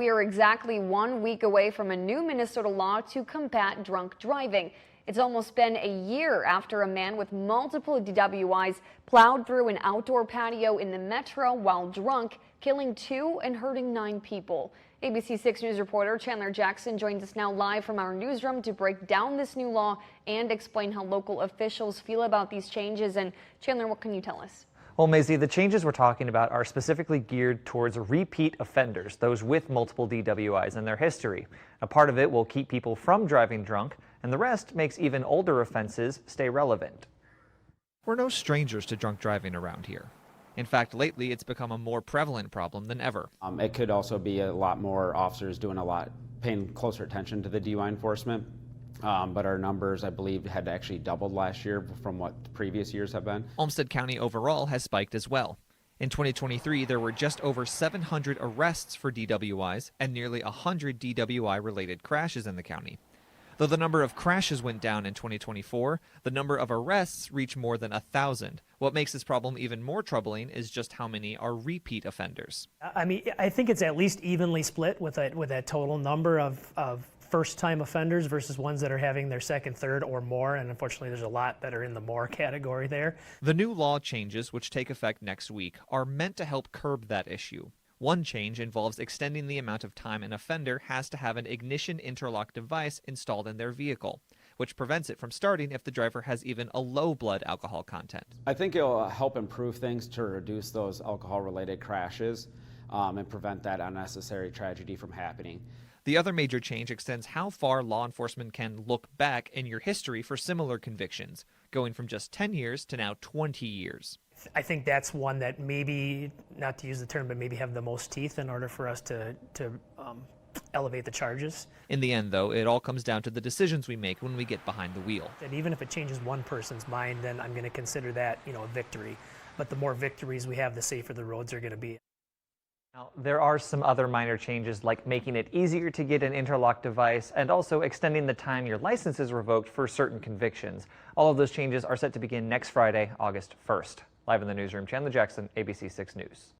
We are exactly 1 week away from a new Minnesota law to combat drunk driving. It's almost been a year after a man with multiple DWIs plowed through an outdoor patio in the metro while drunk, killing 2 and hurting 9 people. ABC 6 News reporter Chandler Jackson joins us now live from our newsroom to break down this new law and explain how local officials feel about these changes. And Chandler, what can you tell us? Well, Maisie, the changes we're talking about are specifically geared towards repeat offenders, those with multiple DWIs in their history. A part of it will keep people from driving drunk, and the rest makes even older offenses stay relevant. We're no strangers to drunk driving around here. In fact, lately it's become a more prevalent problem than ever. It could also be a lot more officers paying closer attention to the DUI enforcement. But our numbers, I believe, had actually doubled last year from what previous years have been. Olmsted County overall has spiked as well. In 2023, there were just over 700 arrests for DWIs and nearly 100 DWI-related crashes in the county. Though the number of crashes went down in 2024, the number of arrests reached more than 1,000. What makes this problem even more troubling is just how many are repeat offenders. I mean, I think it's at least evenly split with that total number of first-time offenders versus ones that are having their second, third, or more, and unfortunately there's a lot that are in the more category there. The new law changes, which take effect next week, are meant to help curb that issue. One change involves extending the amount of time an offender has to have an ignition interlock device installed in their vehicle, which prevents it from starting if the driver has even a low blood alcohol content. I think it will help improve things to reduce those alcohol-related crashes and prevent that unnecessary tragedy from happening. The other major change extends how far law enforcement can look back in your history for similar convictions, going from just 10 years to now 20 years. I think that's one that maybe, not to use the term, but maybe have the most teeth in order for us to elevate the charges. In the end, though, it all comes down to the decisions we make when we get behind the wheel. And even if it changes one person's mind, then I'm going to consider that, a victory. But the more victories we have, the safer the roads are going to be. Now, there are some other minor changes, like making it easier to get an interlock device and also extending the time your license is revoked for certain convictions. All of those changes are set to begin next Friday, August 1st. Live in the newsroom, Chandler Jackson, ABC 6 News.